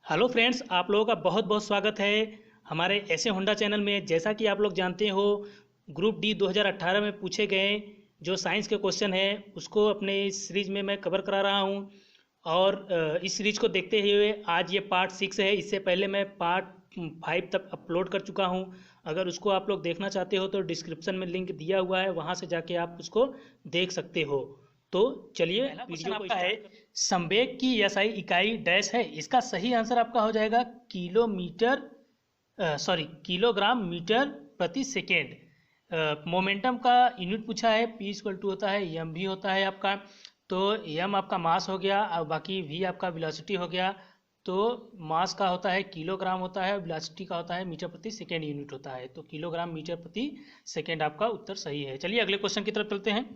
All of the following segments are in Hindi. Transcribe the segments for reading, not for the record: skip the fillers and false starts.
हेलो फ्रेंड्स, आप लोगों का बहुत बहुत स्वागत है हमारे ऐसे होंडा चैनल में। जैसा कि आप लोग जानते हो, ग्रुप डी 2018 में पूछे गए जो साइंस के क्वेश्चन है उसको अपने इस सीरीज में मैं कवर करा रहा हूं। और इस सीरीज को देखते हुए आज ये पार्ट 6 है। इससे पहले मैं पार्ट 5 तक अपलोड कर चुका हूं। अगर उसको आप लोग देखना चाहते हो तो डिस्क्रिप्शन में लिंक दिया हुआ है, वहां से जाके आप उसको देख सकते हो। तो चलिए वीडियो को स्टार्ट करते हैं। संवेग की एसआई इकाई डैश है। इसका सही आंसर आपका हो जाएगा किलोमीटर, किलोग्राम मीटर प्रति सेकेंड। मोमेंटम का यूनिट पूछा है, पी इक्वल टू होता है एम भी होता है आपका। तो एम आपका मास हो गया और बाकी वी आपका वेलोसिटी हो गया। तो मास का होता है किलोग्राम होता है, वेलोसिटी का होता है मीटर प्रति सेकेंड यूनिट होता है। तो किलोग्राम मीटर प्रति सेकेंड आपका उत्तर सही है। चलिए अगले क्वेश्चन की तरफ चलते हैं।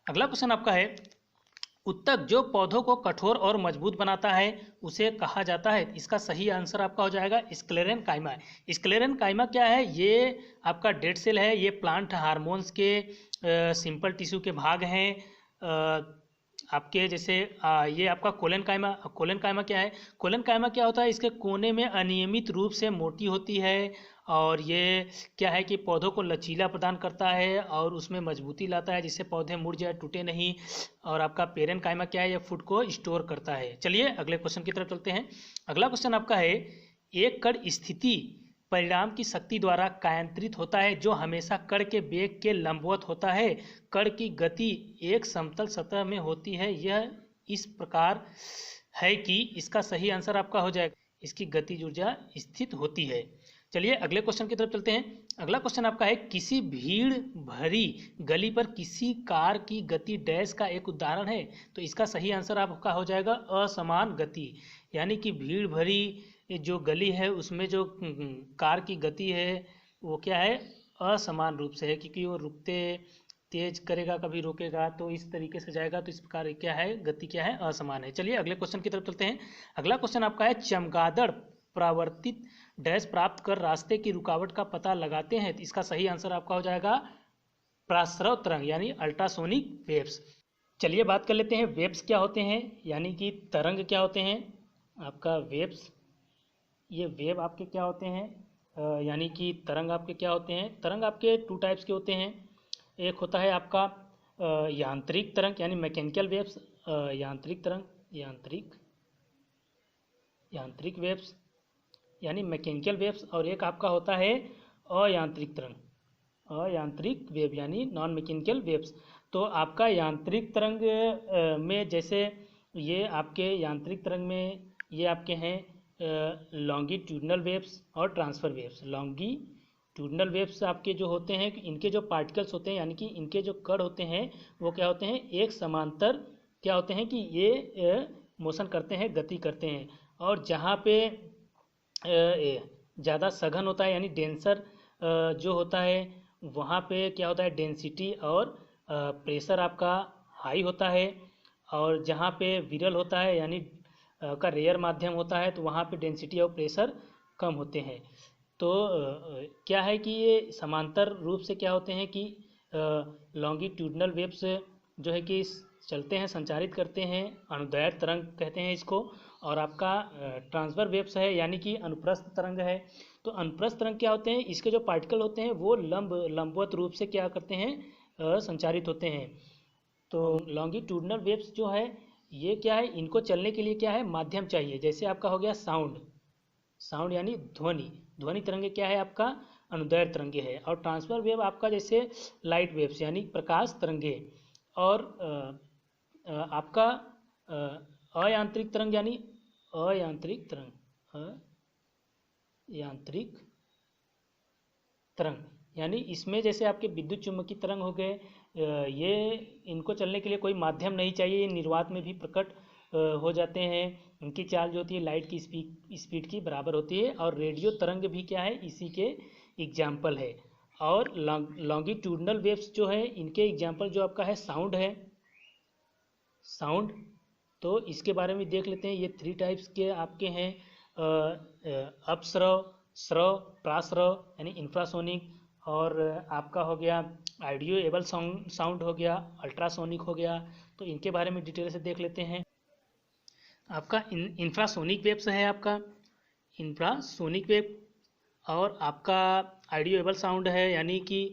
अगला क्वेश्चन आपका है, उत्तक जो पौधों को कठोर और मजबूत बनाता है उसे कहा जाता है। इसका सही आंसर आपका हो जाएगा स्क्लेरेनकाइमा। स्क्लेरेनकाइमा क्या है? ये आपका डेड सेल है। ये प्लांट हार्मोन्स के सिंपल टिश्यू के भाग हैं। आपके जैसे ये आपका कोलेनकाइमा। कोलेनकाइमा क्या है? कोलेनकाइमा क्या होता है? इसके कोने में अनियमित रूप से मोटी होती है और ये क्या है कि पौधों को लचीला प्रदान करता है और उसमें मजबूती लाता है जिससे पौधे मुड़ जाए, टूटे नहीं। और आपका पेरेनकाइमा क्या है? ये फूड को स्टोर करता है। चलिए अगले क्वेश्चन की तरफ चलते हैं। अगला क्वेश्चन आपका है, एक कण स्थिति परिणाम की शक्ति द्वारा कायांतरित होता है जो हमेशा कण के वेग के लंबवत होता है। कण की गति एक समतल सतह में होती है। यह इस प्रकार है कि इसका सही आंसर आपका हो जाएगा, इसकी गतिज ऊर्जा स्थित होती है। चलिए अगले क्वेश्चन की तरफ चलते हैं। अगला क्वेश्चन आपका है, किसी भीड़ भरी गली पर किसी कार की गति डैश का एक उदाहरण है। तो इसका सही आंसर आपका हो जाएगा असमान गति। यानी कि भीड़ भरी जो गली है उसमें जो कार की गति है वो क्या है? असमान रूप से है, क्योंकि वो रुकते तेज करेगा कभी रोकेगा, तो इस तरीके से जाएगा। तो इस प्रकार क्या है? गति क्या है? असमान है। चलिए अगले क्वेश्चन की तरफ चलते हैं। अगला क्वेश्चन आपका है, चमगादड़ परावर्तित डैश प्राप्त कर रास्ते की रुकावट का पता लगाते हैं। तो इसका सही आंसर आपका हो जाएगा प्राश्रव तरंग यानी अल्ट्रासोनिक वेव्स। चलिए बात कर लेते हैं वेव्स क्या होते हैं, यानी कि तरंग क्या होते हैं। आपका वेव्स, ये वेव आपके क्या होते हैं, यानी कि तरंग आपके क्या होते हैं। तरंग आपके 2 टाइप्स के होते हैं। एक होता है आपका यांत्रिक तरंग यानी मैकेनिकल वेव्स, यांत्रिक तरंग, यांत्रिक वेव्स यानी मैकेनिकल वेव्स। और एक आपका होता है अयांत्रिक तरंग, अयांत्रिक वेव यानी नॉन मैकेनिकल वेव्स। तो आपका यांत्रिक तरंग में जैसे ये आपके यांत्रिक तरंग में ये आपके हैं लॉन्गिट्यूडनल वेव्स और ट्रांसफर वेव्स। लॉन्गिट्यूडनल वेव्स आपके जो होते हैं, इनके जो पार्टिकल्स होते हैं यानी कि इनके जो कण होते हैं वो क्या होते हैं? एक समांतर क्या होते हैं कि ये मोशन करते हैं, गति करते हैं। और जहाँ पे ज़्यादा सघन होता है यानी डेंसर जो होता है वहाँ पे क्या होता है? डेंसिटी और प्रेशर आपका हाई होता है। और जहाँ पे विरल होता है यानी का रेयर माध्यम होता है तो वहाँ पे डेंसिटी और प्रेशर कम होते हैं। तो क्या है कि ये समांतर रूप से क्या होते हैं कि लॉन्गिट्यूडनल वेव्स जो है कि चलते हैं, संचारित करते हैं, अनुदैर्ध्य तरंग कहते हैं इसको। और आपका ट्रांसफर वेव्स है यानी कि अनुप्रस्थ तरंग है। तो अनुप्रस्थ तरंग क्या होते हैं? इसके जो पार्टिकल होते हैं वो लंबवत रूप से क्या करते हैं? संचारित होते हैं। तो लॉन्गिट्यूडनल वेव्स जो है ये क्या है? इनको चलने के लिए क्या है? माध्यम चाहिए। जैसे आपका हो गया साउंड यानी ध्वनि तरंगे क्या है? आपका अनुदैर्ध्य तरंगे है। और ट्रांसफर वेव आपका जैसे लाइट वेव्स यानी प्रकाश तरंगे। और आपका अयांत्रिक तरंग यानी अयांत्रिक तरंग यानी इसमें जैसे आपके विद्युत चुम्बकीय तरंग हो गए, ये इनको चलने के लिए कोई माध्यम नहीं चाहिए, ये निर्वात में भी प्रकट हो जाते हैं। इनकी चाल जो होती है लाइट की स्पीड की बराबर होती है। और रेडियो तरंग भी क्या है? इसी के एग्जाम्पल है। और लॉन्गिट्यूडनल वेव्स जो है इनके एग्जाम्पल जो आपका है साउंड है, साउंड। तो इसके बारे में देख लेते हैं। ये 3 टाइप्स के आपके हैं, अपस्रव, स्रव, प्रास्रव यानी इंफ्रासोनिक। और आपका हो गया ऑडियोएबल साउंड हो गया, अल्ट्रासोनिक हो गया। तो इनके बारे में डिटेल से देख लेते हैं। आपका इंफ्रासोनिक वेव्स है आपका इंफ्रासोनिक वेव। और आपका ऑडियो एबल साउंड है, यानी कि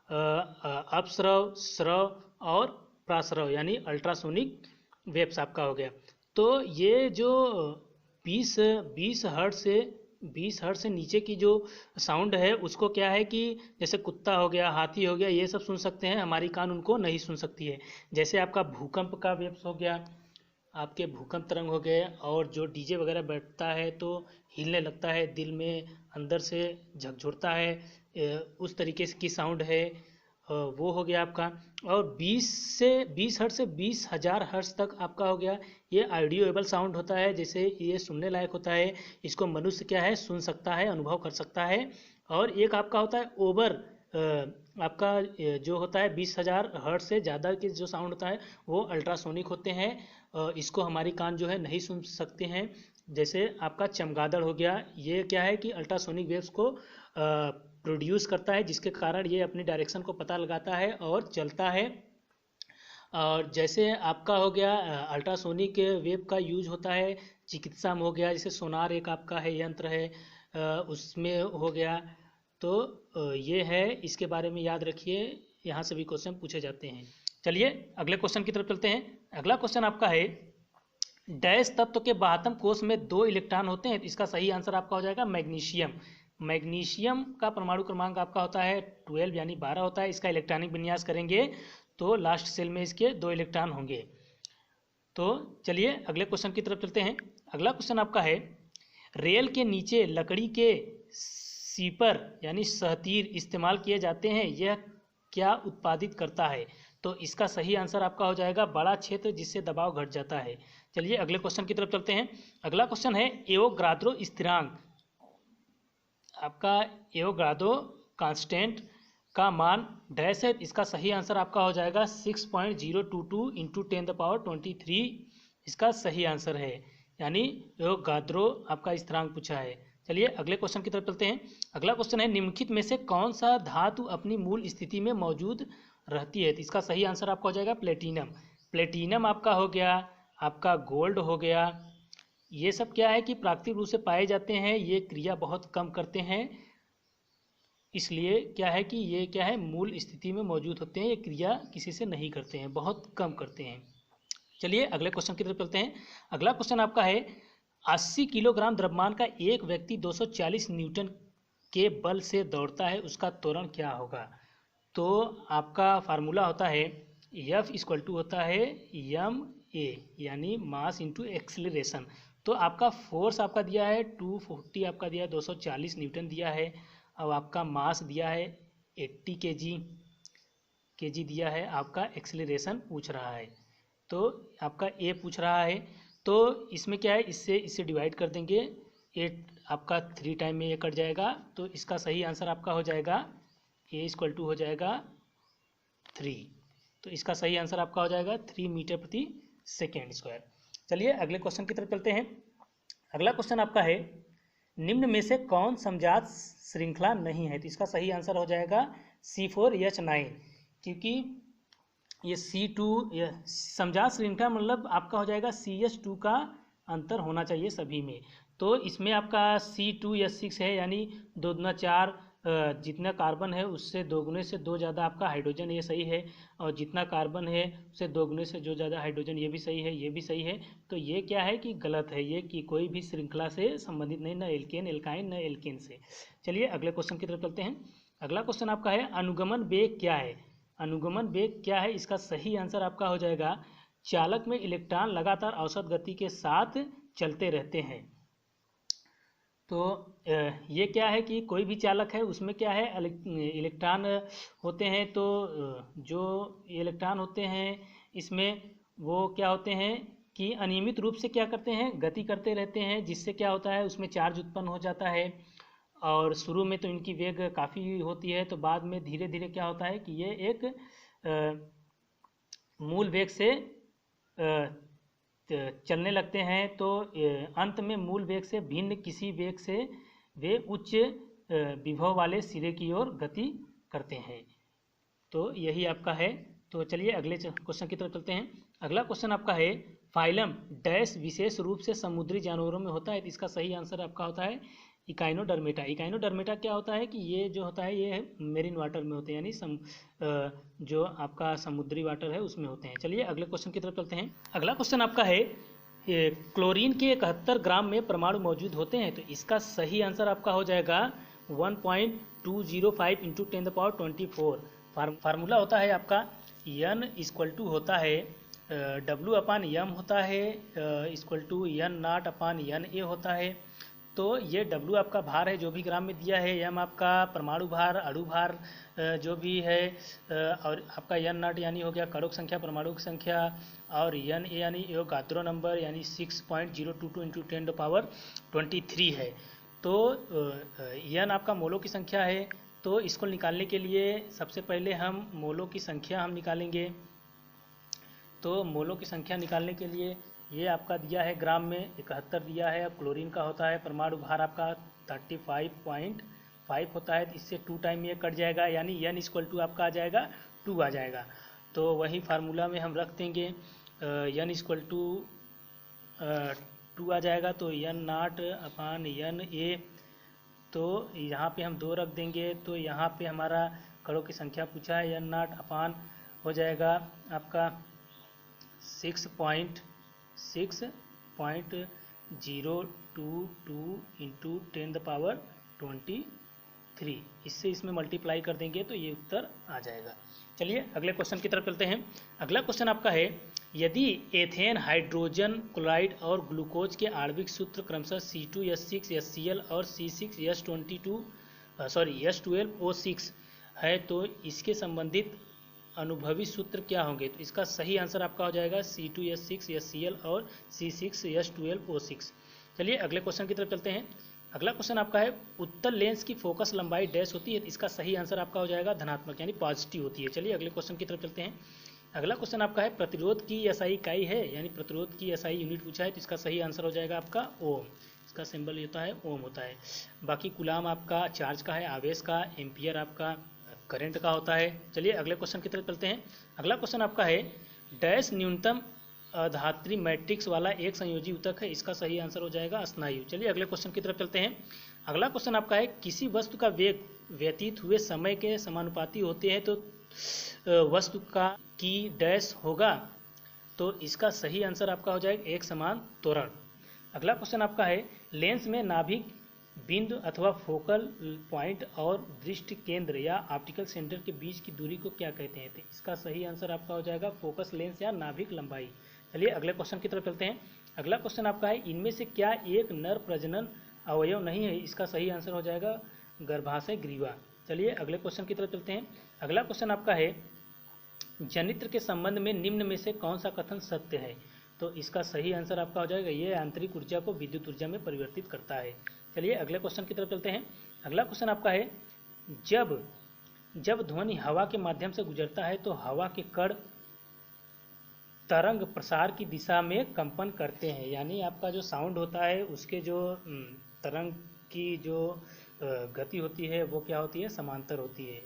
अपस्रव, श्रव और प्राश्रव यानी अल्ट्रासोनिक वेव्स आपका हो गया। तो ये जो 20 हर्ट्ज से नीचे की जो साउंड है उसको क्या है कि जैसे कुत्ता हो गया, हाथी हो गया, ये सब सुन सकते हैं, हमारी कान उनको नहीं सुन सकती है। जैसे आपका भूकंप का वेव्स हो गया, आपके भूकंप तरंग हो गए, और जो डीजे वगैरह बैठता है तो हिलने लगता है, दिल में अंदर से झकझोरता है, उस तरीके की साउंड है, वो हो गया आपका। और 20 हर्ट्ज से 20,000 हर्ट्ज तक आपका हो गया, ये ऑडियोएबल साउंड होता है, जैसे ये सुनने लायक होता है, इसको मनुष्य क्या है सुन सकता है, अनुभव कर सकता है। और एक आपका होता है ओवर, आपका जो होता है 20,000 हर्ट्ज से ज़्यादा के जो साउंड होता है वो अल्ट्रासोनिक होते हैं, इसको हमारी कान जो है नहीं सुन सकते हैं। जैसे आपका चमगादड़ हो गया, ये क्या है कि अल्ट्रासोनिक वेव्स को प्रोड्यूस करता है, जिसके कारण ये अपनी डायरेक्शन को पता लगाता है और चलता है। और जैसे आपका हो गया अल्ट्रासोनिक वेव का यूज होता है चिकित्सा में हो गया, जैसे सोनार एक आपका है यंत्र है, उसमें हो गया। तो ये है, इसके बारे में याद रखिए, यहाँ से भी क्वेश्चन पूछे जाते हैं। चलिए अगले क्वेश्चन की तरफ चलते हैं। अगला क्वेश्चन आपका है डैश तत्व के 72 कोष में 2 इलेक्ट्रॉन होते हैं, तो इसका सही आंसर आपका हो जाएगा मैग्नीशियम। मैग्नीशियम का परमाणु क्रमांक आपका होता है 12 यानी 12 होता है। इसका इलेक्ट्रॉनिक विन्यास करेंगे तो लास्ट सेल में इसके 2 इलेक्ट्रॉन होंगे। तो चलिए अगले क्वेश्चन की तरफ चलते हैं। अगला क्वेश्चन आपका है रेल के नीचे लकड़ी के सीपर यानी सहतीर इस्तेमाल किए जाते हैं, यह क्या उत्पादित करता है? तो इसका सही आंसर आपका हो जाएगा बड़ा क्षेत्र जिससे दबाव घट जाता है। चलिए अगले क्वेश्चन की तरफ चलते हैं। अगला क्वेश्चन है एवोगाद्रो स्थिरांक, आपका एवोगाद्रो कांस्टेंट का मान डैश है, इसका सही आंसर आपका हो जाएगा 6.022 इंटू 10⁻23 इसका सही आंसर है, यानी एवोगाद्रो आपका स्थिरांक पूछा है। चलिए अगले क्वेश्चन की तरफ चलते हैं। अगला क्वेश्चन है निम्नलिखित में से कौन सा धातु अपनी मूल स्थिति में मौजूद रहती है? तो इसका सही आंसर आपका हो जाएगा प्लेटिनम। प्लेटिनम आपका हो गया, आपका गोल्ड हो गया, ये सब क्या है कि प्राकृतिक रूप से पाए जाते हैं, ये क्रिया बहुत कम करते हैं, इसलिए क्या है कि ये क्या है मूल स्थिति में मौजूद होते हैं, ये क्रिया किसी से नहीं करते हैं, बहुत कम करते हैं। चलिए अगले क्वेश्चन की तरफ चलते हैं। अगला क्वेश्चन आपका है 80 किलोग्राम द्रव्यमान का एक व्यक्ति 240 न्यूटन के बल से दौड़ता है, उसका त्वरण क्या होगा? तो आपका फार्मूला होता है F इक्वल टू होता है ma यानी मास इंटू एक्सेलरेशन। तो आपका फोर्स आपका दिया है 240, आपका दिया है 240 न्यूटन दिया है, अब आपका मास दिया है 80 केजी दिया है, आपका एक्सेलरेशन पूछ रहा है, तो आपका ए पूछ रहा है। तो इसमें क्या है, इससे डिवाइड कर देंगे, 8 आपका 3 टाइम में ये कट जाएगा, तो इसका सही आंसर आपका हो जाएगा ए इक्वल टू हो जाएगा 3। तो इसका सही आंसर आपका हो जाएगा 3 मीटर प्रति सेकेंड स्क्वायर। चलिए अगले क्वेश्चन की तरफ चलते हैं। अगला क्वेश्चन आपका है निम्न में से कौन समजात श्रृंखला नहीं है? तो इसका सही आंसर हो जाएगा C4H9, क्योंकि ये C2 समजात श्रृंखला मतलब आपका हो जाएगा CH2 का अंतर होना चाहिए सभी में। तो इसमें आपका C2H6 है, यानी 2 दूना 4, जितना कार्बन है उससे 2 गुने से 2 ज़्यादा आपका हाइड्रोजन, ये सही है, और जितना कार्बन है उससे 2 गुने से जो ज़्यादा हाइड्रोजन, ये भी सही है, ये भी सही है। तो ये क्या है कि गलत है, ये कि कोई भी श्रृंखला से संबंधित नहीं, न एल्केन एल्काइन न एल्केन से। चलिए अगले क्वेश्चन की तरफ चलते हैं। अगला क्वेश्चन आपका है अनुगमन वेग क्या है? अनुगमन वेग क्या है, इसका सही आंसर आपका हो जाएगा चालक में इलेक्ट्रॉन लगातार औसत गति के साथ चलते रहते हैं। तो ये क्या है कि कोई भी चालक है उसमें क्या है इलेक्ट्रॉन होते हैं, तो जो इलेक्ट्रॉन होते हैं इसमें वो क्या होते हैं कि अनियमित रूप से क्या करते हैं, गति करते रहते हैं, जिससे क्या होता है उसमें चार्ज उत्पन्न हो जाता है। और शुरू में तो इनकी वेग काफ़ी होती है, तो बाद में धीरे धीरे क्या होता है कि ये एक मूल वेग से चलने लगते हैं, तो अंत में मूल वेग से भिन्न किसी वेग से वे उच्च विभव वाले सिरे की ओर गति करते हैं। तो यही आपका है। तो चलिए अगले क्वेश्चन की तरफ चलते हैं। अगला क्वेश्चन आपका है फाइलम डैश विशेष रूप से समुद्री जानवरों में होता है, तो इसका सही आंसर आपका होता है इकाइनोडर्मेटा। इकाइनोडर्मेटा क्या होता है कि ये जो होता है ये मेरीन वाटर में होते हैं, यानी जो आपका समुद्री वाटर है उसमें होते हैं। चलिए अगले क्वेश्चन की तरफ चलते हैं। अगला क्वेश्चन आपका है क्लोरीन के 71 ग्राम में परमाणु मौजूद होते हैं, तो इसका सही आंसर आपका हो जाएगा 1.205 इंटू 10⁻24। फार्मूला होता है आपका N इक्वल टू होता है W/M होता है इक्वल टू N0/NA होता है। तो ये W आपका भार है जो भी ग्राम में दिया है, M आपका परमाणु भार, अणु भार जो भी है, और आपका N0 यानी हो गया कणों की संख्या, परमाणु की संख्या, और NA यानी एवोगाद्रो नंबर यानी 6.022 इंटू 10⁻23 है। तो N आपका मोलों की संख्या है। तो इसको निकालने के लिए सबसे पहले हम मोलों की संख्या हम निकालेंगे। तो मोलों की संख्या निकालने के लिए ये आपका दिया है ग्राम में 71 दिया है। अब क्लोरीन का होता है परमाणु भार आपका 35.5 होता है, तो इससे 2 टाइम ये कट जाएगा, यानी N इक्वल टू आपका आ जाएगा 2 आ जाएगा। तो वही फार्मूला में हम रख देंगे N इक्वल टू 2 आ जाएगा, तो N0/NA। तो यहाँ पे हम 2 रख देंगे, तो यहाँ पे हमारा कणों की संख्या पूछा है, N0 हो जाएगा आपका 6.022 इंटू 10⁻23। इससे इसमें मल्टीप्लाई कर देंगे तो ये उत्तर आ जाएगा। चलिए अगले क्वेश्चन की तरफ चलते हैं। अगला क्वेश्चन आपका है यदि एथेन, हाइड्रोजन क्लोराइड और ग्लूकोज के आणविक सूत्र क्रमशः C2H6 HCl और C6H12O6 है, तो इसके संबंधित अनुभवी सूत्र क्या होंगे? तो इसका सही आंसर आपका हो जाएगा C2H6 HCl और C6H12O6। चलिए अगले क्वेश्चन की तरफ चलते हैं। अगला क्वेश्चन आपका है उत्तल लेंस की फोकस लंबाई डैश होती है, तो इसका सही आंसर आपका हो जाएगा धनात्मक यानी पॉजिटिव होती है। चलिए अगले क्वेश्चन की तरफ चलते हैं। अगला क्वेश्चन आपका है प्रतिरोध की एसआई इकाई है, यानी प्रतिरोध की एसआई यूनिट पूछा है, तो इसका सही आंसर हो जाएगा आपका ओम। इसका सिंबल होता है ओम होता है। बाकी कूलाम आपका चार्ज का है, आवेश का, एम्पियर आपका करंट का होता है। चलिए अगले क्वेश्चन की तरफ चलते हैं। अगला क्वेश्चन आपका है डैश न्यूनतम धात्री मैट्रिक्स वाला एक संयोजी ऊतक है, इसका सही आंसर हो जाएगा स्नायु। चलिए अगले क्वेश्चन की तरफ चलते हैं। अगला क्वेश्चन आपका है किसी वस्तु का वेग व्यतीत हुए समय के समानुपाती होते हैं, तो वस्तु का की डैश होगा, तो इसका सही आंसर आपका हो जाएगा एक समान त्वरण। अगला क्वेश्चन आपका है लेंस में नाभिक बिंदु अथवा फोकल पॉइंट और दृष्टि केंद्र या ऑप्टिकल सेंटर के बीच की दूरी को क्या कहते हैं? तो इसका सही आंसर आपका हो जाएगा फोकस लेंस या नाभिक लंबाई। चलिए अगले क्वेश्चन की तरफ चलते हैं। अगला क्वेश्चन आपका है इनमें से क्या एक नर प्रजनन अवयव नहीं है? इसका सही आंसर हो जाएगा गर्भाशय ग्रीवा। चलिए अगले क्वेश्चन की तरफ चलते हैं। अगला क्वेश्चन आपका है जनित्र के संबंध में निम्न में से कौन सा कथन सत्य है? तो इसका सही आंसर आपका हो जाएगा ये आंतरिक ऊर्जा को विद्युत ऊर्जा में परिवर्तित करता है। चलिए अगले क्वेश्चन की तरफ चलते हैं। अगला क्वेश्चन आपका है जब ध्वनि हवा के माध्यम से गुजरता है तो हवा के कण तरंग प्रसार की दिशा में कंपन करते हैं, यानी आपका जो साउंड होता है उसके जो तरंग की जो गति होती है वो क्या होती है? समांतर होती है।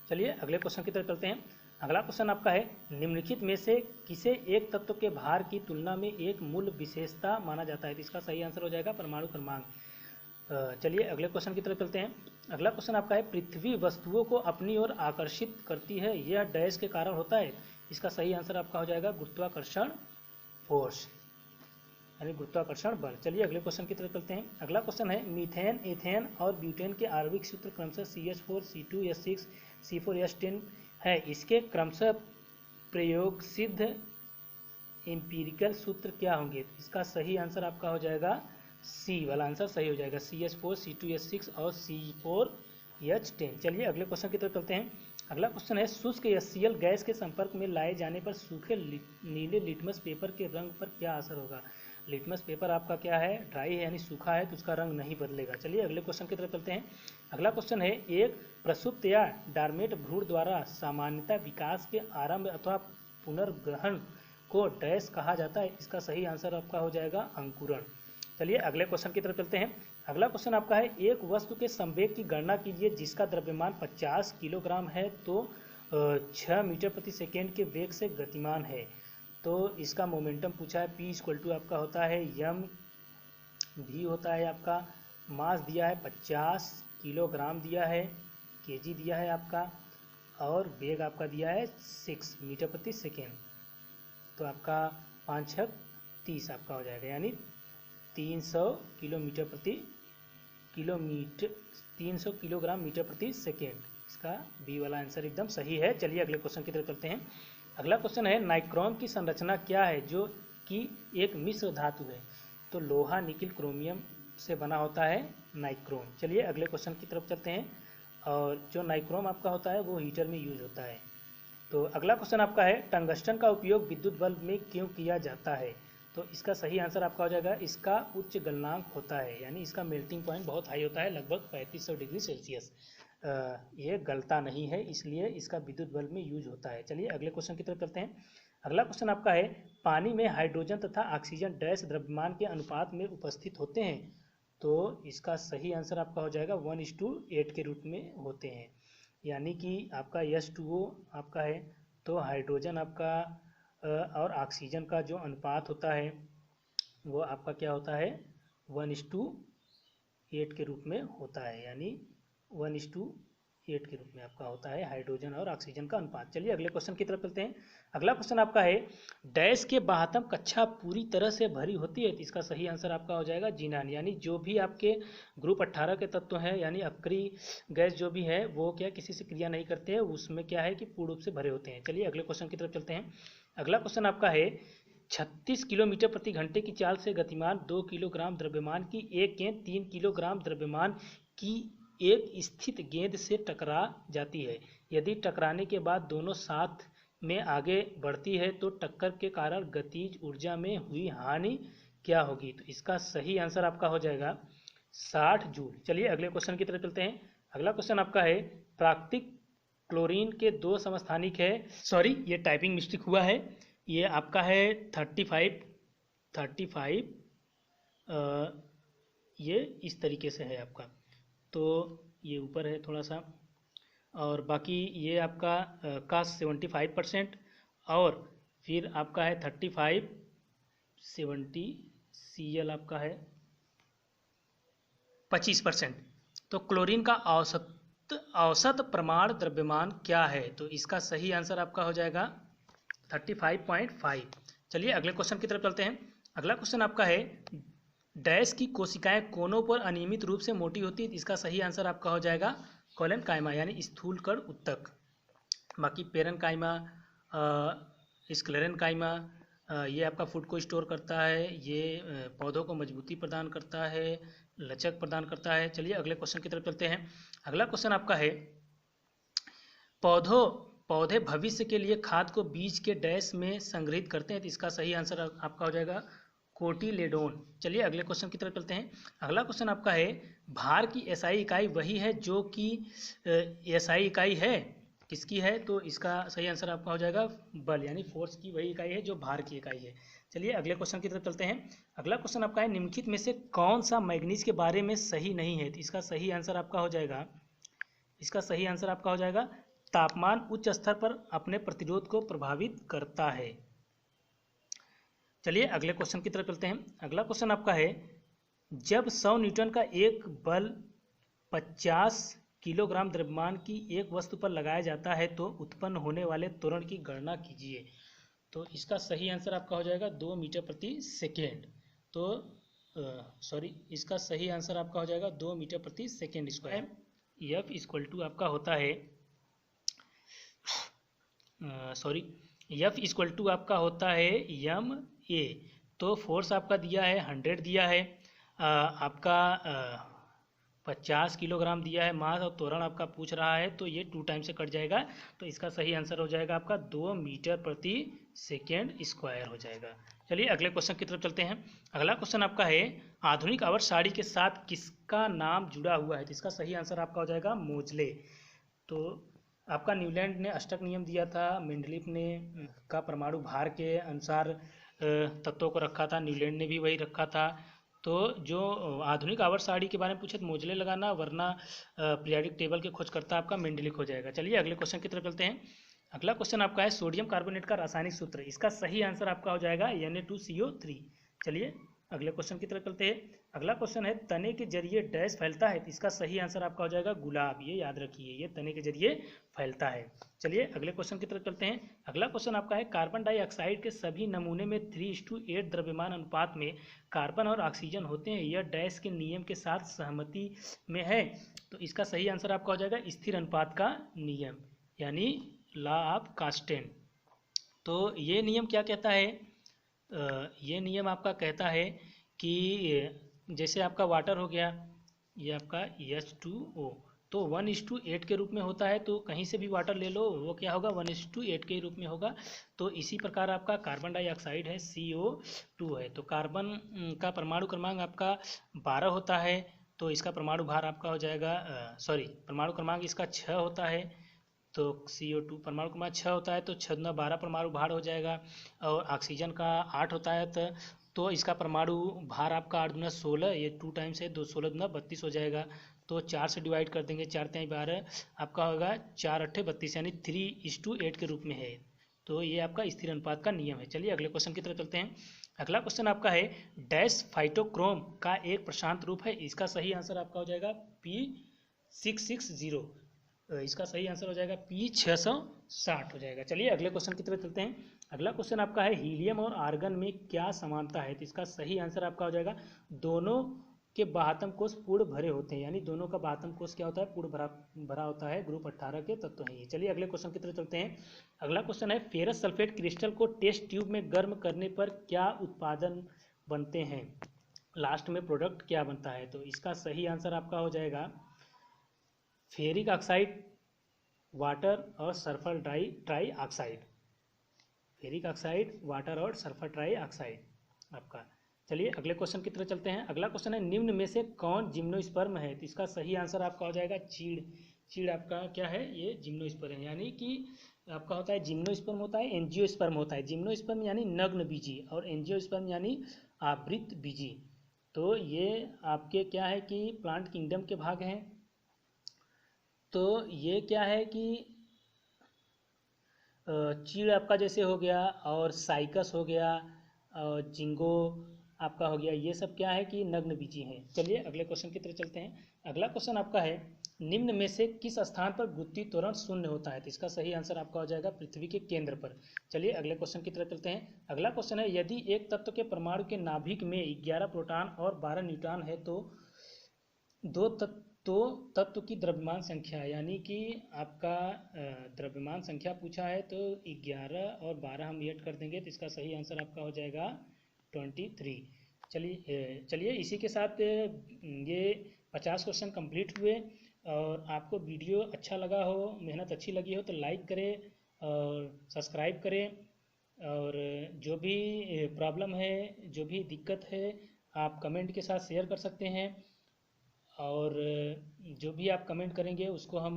चलिए अगले क्वेश्चन की तरफ चलते हैं। अगला क्वेश्चन आपका है निम्नलिखित में से किसे एक तत्व के भार की तुलना में एक मूल विशेषता माना जाता है? तो इसका सही आंसर हो जाएगा परमाणु क्रमांक। चलिए अगले क्वेश्चन की तरफ चलते हैं। अगला क्वेश्चन आपका है पृथ्वी वस्तुओं को अपनी ओर आकर्षित करती है, यह डैश के कारण होता है? इसका सही आंसर आपका हो जाएगा गुरुत्वाकर्षण फोर्स यानी गुरुत्वाकर्षण बल। चलिए अगले क्वेश्चन की तरफ चलते हैं। अगला क्वेश्चन है मीथेन, एथेन और ब्यूटेन के आणविक सूत्र क्रमशः CH4 C2H6 C4H10 है, इसके क्रमशः प्रयोग सिद्ध एम्पिरिकल सूत्र क्या होंगे? इसका सही आंसर आपका हो जाएगा सी वाला आंसर सही हो जाएगा CH4 C2H6 और C4H10। चलिए अगले क्वेश्चन की तरफ चलते हैं। अगला क्वेश्चन है शुष्क HCl गैस के संपर्क में लाए जाने पर सूखे नीले लिटमस पेपर के रंग पर क्या असर होगा? लिटमस पेपर आपका क्या है? ड्राई है यानी सूखा है, तो उसका रंग नहीं बदलेगा। चलिए अगले क्वेश्चन की तरफ चलते हैं। अगला क्वेश्चन है एक प्रसुप्त या डॉर्मेंट भ्रूण द्वारा सामान्यतः विकास के आरंभ अथवा पुनर्ग्रहण को डैश कहा जाता है? इसका सही आंसर आपका हो जाएगा अंकुरण। चलिए अगले क्वेश्चन की तरफ चलते हैं। अगला क्वेश्चन आपका है एक वस्तु के संवेग की गणना कीजिए जिसका द्रव्यमान 50 किलोग्राम है, तो 6 मीटर प्रति सेकेंड के वेग से गतिमान है। तो इसका मोमेंटम पूछा है, P इक्वल टू आपका होता है यम, V होता है आपका, मास दिया है 50 किलोग्राम दिया है, केजी दिया है आपका, और वेग आपका दिया है 6 मीटर प्रति सेकेंड। तो आपका 5 छक 30 आपका हो जाएगा, यानी 300 किलोग्राम मीटर प्रति सेकेंड। इसका बी वाला आंसर एकदम सही है। चलिए अगले क्वेश्चन की तरफ चलते हैं। अगला क्वेश्चन है, नाइक्रोम की संरचना क्या है जो कि एक मिश्र धातु है? तो लोहा, निकिल, क्रोमियम से बना होता है नाइक्रोम। चलिए अगले क्वेश्चन की तरफ चलते हैं। और जो नाइक्रोम आपका होता है वो हीटर में यूज होता है। तो अगला क्वेश्चन आपका है, टंगस्टन का उपयोग विद्युत बल्ब में क्यों किया जाता है? तो इसका सही आंसर आपका हो जाएगा, इसका उच्च गलनांक होता है, यानी इसका मेल्टिंग पॉइंट बहुत हाई होता है, लगभग 3500 डिग्री सेल्सियस। ये गलता नहीं है, इसलिए इसका विद्युत बल्ब में यूज होता है। चलिए अगले क्वेश्चन की तरफ चलते हैं। अगला क्वेश्चन आपका है, पानी में हाइड्रोजन तथा ऑक्सीजन डैश द्रव्यमान के अनुपात में उपस्थित होते हैं? तो इसका सही आंसर आपका हो जाएगा 1:8 के रूप में होते हैं, यानी कि आपका H2O आपका है, तो हाइड्रोजन आपका और ऑक्सीजन का जो अनुपात होता है वो आपका क्या होता है, 1:8 के रूप में होता है, यानी 1:8 के रूप में आपका होता है हाइड्रोजन और ऑक्सीजन का अनुपात। चलिए अगले क्वेश्चन की तरफ चलते हैं। अगला क्वेश्चन आपका है, डैश के बाह्यतम कक्षा पूरी तरह से भरी होती है? तो इसका सही आंसर आपका हो जाएगा जिनान, यानी जो भी आपके ग्रुप 18 के तत्व हैं, यानी अक्री गैस जो भी है वो क्या किसी से क्रिया नहीं करते हैं, उसमें क्या है कि पूर्ण रूप से भरे होते हैं। चलिए अगले क्वेश्चन की तरफ चलते हैं। अगला क्वेश्चन आपका है, 36 किलोमीटर प्रति घंटे की चाल से गतिमान 2 किलोग्राम द्रव्यमान की एक गेंद 3 किलोग्राम द्रव्यमान की एक स्थित गेंद से टकरा जाती है। यदि टकराने के बाद दोनों साथ में आगे बढ़ती है तो टक्कर के कारण गतिज ऊर्जा में हुई हानि क्या होगी? तो इसका सही आंसर आपका हो जाएगा 60 जूल। चलिए अगले क्वेश्चन की तरफ चलते हैं। अगला क्वेश्चन आपका है, प्राकृतिक क्लोरीन के 2 समस्थानिक है, सॉरी ये टाइपिंग मिस्टेक हुआ है, ये आपका है 35 ये इस तरीके से है आपका, तो ये ऊपर है थोड़ा सा, और बाकी ये आपका का 75% और फिर आपका है 35/70 Cl आपका है 25%। तो क्लोरीन का औसत प्रमाण द्रव्यमान क्या है? तो इसका सही आंसर आपका हो जाएगा 35.5। चलिए अगले क्वेश्चन की तरफ चलते हैं। अगला क्वेश्चन आपका है, डैश की कोशिकाएं कोनों पर अनियमित रूप से मोटी होती है? इसका सही आंसर आपका हो जाएगा कोलन कायमा, यानी स्थूल कण उत्तक। बाकी पेरन कायमा, स्क्लेरन कायमा, ये आपका फूड को स्टोर करता है, ये पौधों को मजबूती प्रदान करता है, लचक प्रदान करता है। चलिए अगले क्वेश्चन की तरफ चलते हैं। अगला क्वेश्चन आपका है, पौधे भविष्य के लिए खाद को बीज के डैश में संग्रहित करते हैं? तो इसका सही आंसर आपका हो जाएगा कोटिलेडोन। चलिए अगले क्वेश्चन की तरफ चलते हैं। अगला क्वेश्चन आपका है, भार की एसआई इकाई वही है जो कि एसआई इकाई है किसकी है? तो इसका सही आंसर आपका हो जाएगा बल, यानी फोर्स की वही इकाई है जो भार की इकाई है। चलिए अगले क्वेश्चन की तरफ चलते हैं। अगला क्वेश्चन आपका है, निम्नलिखित में से कौन सा मैग्नीज के बारे में सही नहीं है? तो इसका सही आंसर आपका हो जाएगा, तापमान उच्च स्तर पर अपने प्रतिरोध को प्रभावित करता है। चलिए अगले क्वेश्चन की तरफ चलते हैं। अगला क्वेश्चन आपका है, जब 100 न्यूटन का एक बल 50 किलोग्राम द्रव्यमान की एक वस्तु पर लगाया जाता है तो उत्पन्न होने वाले त्वरण की गणना कीजिए। तो इसका सही आंसर आपका हो जाएगा 2 मीटर प्रति सेकेंड। तो इसका सही आंसर आपका हो जाएगा 2 मीटर प्रति second square. F equal to आपका होता है F इक्वल टू आपका होता है ma। तो फोर्स आपका दिया है 100 दिया है, आपका 50 किलोग्राम दिया है मास, और त्वरण आपका पूछ रहा है, तो ये 2 टाइम से कट जाएगा, तो इसका सही आंसर हो जाएगा आपका 2 मीटर प्रति सेकेंड स्क्वायर हो जाएगा। चलिए अगले क्वेश्चन की तरफ चलते हैं। अगला क्वेश्चन आपका है, आधुनिक आवर्त सारणी के साथ किसका नाम जुड़ा हुआ है? तो इसका सही आंसर आपका हो जाएगा मोजले। तो आपका न्यूलैंड ने अष्टक नियम दिया था, मेंडलीफ ने का परमाणु भार के अनुसार तत्वों को रखा था, न्यूलैंड ने भी वही रखा था। तो जो आधुनिक आवर्त सारणी के बारे में पूछे तो मोजले लगाना, वरना पीरियोडिक टेबल के खोजकर्ता आपका मेंडलीफ हो जाएगा। चलिए अगले क्वेश्चन की तरफ चलते हैं। अगला क्वेश्चन आपका है सोडियम कार्बोनेट का रासायनिक सूत्र। इसका सही आंसर आपका हो जाएगा Na2CO3। चलिए अगले क्वेश्चन की तरफ चलते हैं। अगला क्वेश्चन है तने के जरिए डैश फैलता है। इसका सही आंसर आपका हो जाएगा गुलाब। ये याद रखिए, ये तने के जरिए फैलता है। चलिए अगले क्वेश्चन की तरफ चलते हैं। अगला क्वेश्चन आपका है कार्बन डाइऑक्साइड के सभी नमूने में 3:8 द्रव्यमान अनुपात में कार्बन और ऑक्सीजन होते हैं। यह डैश के नियम के साथ सहमति में है। तो इसका सही आंसर आपका हो जाएगा स्थिर अनुपात का नियम, यानी लॉ ऑफ कांस्टेंट। तो ये नियम क्या कहता है? ये नियम आपका कहता है कि जैसे आपका वाटर हो गया, ये आपका H2O, तो 1:8 के रूप में होता है। तो कहीं से भी वाटर ले लो, वो क्या होगा? 1:8 के रूप में होगा। तो इसी प्रकार आपका कार्बन डाइऑक्साइड है, CO2 है। तो कार्बन का परमाणु क्रमांक आपका 12 होता है। तो इसका परमाणु भार आपका हो जाएगा, परमाणु क्रमांक इसका 6 होता है। तो CO2 परमाणु क्रमांक 6 होता है, तो 6 दूना 12 परमाणु भार हो जाएगा। और ऑक्सीजन का 8 होता है, तो इसका परमाणु भार आपका 8 दूना 16, ये 2 टाइम्स है, 16 दूना 32 हो जाएगा। तो 4 से डिवाइड कर देंगे, 4 तिहाई 12 आपका होगा, 4 अट्ठे 32, यानी 3:8 के रूप में है। तो ये आपका स्थिर अनुपात का नियम है। चलिए अगले क्वेश्चन की तरफ चलते हैं। अगला क्वेश्चन आपका है डैश फाइटोक्रोम का एक प्रशांत रूप है। इसका सही आंसर आपका हो जाएगा P660। इसका सही आंसर हो जाएगा P660 हो जाएगा। चलिए अगले क्वेश्चन की तरफ चलते हैं। अगला क्वेश्चन आपका है हीलियम और आर्गन में क्या समानता है। तो इसका सही आंसर आपका हो जाएगा दोनों के बाह्यतम कोष पूर्ण भरे होते हैं, यानी दोनों का बाह्यतम कोष क्या होता है? पूर्ण भरा होता है। ग्रुप 18 के तत्व हैं ये। चलिए अगले क्वेश्चन की तरफ चलते हैं। अगला क्वेश्चन है फेरस सल्फेट क्रिस्टल को टेस्ट ट्यूब में गर्म करने पर क्या उत्पादन बनते हैं? लास्ट में प्रोडक्ट क्या बनता है? तो इसका सही आंसर आपका हो जाएगा फेरिक ऑक्साइड, वाटर और sulphur try oxide. Ferric oxide, water और सल्फर ट्राई ऑक्साइड आपका। चलिए अगले क्वेश्चन की तरफ चलते हैं। अगला क्वेश्चन है निम्न में से कौन जिम्नोस्पर्म है? तो इसका सही आंसर आपका हो जाएगा चीड़। चीड़ आपका क्या है? ये जिम्नोस्पर्म है, यानी कि आपका होता है जिम्नोस्पर्म होता है, एंजियोस्पर्म होता है। जिम्नोस्पर्म यानी नग्न बीजी और एंजियोस्पर्म यानी आवृत बीजी। तो ये आपके क्या है कि प्लांट किंगडम के भाग हैं। तो ये क्या है कि चीड़ आपका जैसे हो गया, और साइकस हो गया, और जिंगो आपका हो गया, ये सब क्या है कि नग्न बीजी हैं। चलिए अगले क्वेश्चन की तरफ चलते हैं। अगला क्वेश्चन आपका है निम्न में से किस स्थान पर गुरुत्वीय त्वरण शून्य होता है? तो इसका सही आंसर आपका हो जाएगा पृथ्वी के केंद्र पर। चलिए अगले क्वेश्चन की तरफ चलते हैं। अगला क्वेश्चन है यदि एक तत्व के परमाणु के नाभिक में 11 प्रोटॉन और 12 न्यूट्रॉन है तो तत्व की द्रव्यमान संख्या, यानी कि आपका द्रव्यमान संख्या पूछा है, तो 11 और 12 हम ऐड कर देंगे, तो इसका सही आंसर आपका हो जाएगा 23। चलिए इसी के साथ ये 50 क्वेश्चन कंप्लीट हुए। और आपको वीडियो अच्छा लगा हो, मेहनत अच्छी लगी हो, तो लाइक करें और सब्सक्राइब करें। और जो भी प्रॉब्लम है, जो भी दिक्कत है, आप कमेंट के साथ शेयर कर सकते हैं। और जो भी आप कमेंट करेंगे उसको हम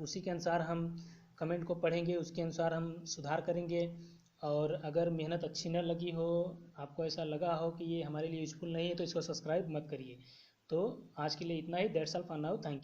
उसी के अनुसार हम कमेंट को पढ़ेंगे, उसके अनुसार हम सुधार करेंगे। और अगर मेहनत अच्छी न लगी हो, आपको ऐसा लगा हो कि ये हमारे लिए यूज़फुल नहीं है, तो इसको सब्सक्राइब मत करिए। तो आज के लिए इतना ही। That's all for now. Thank you.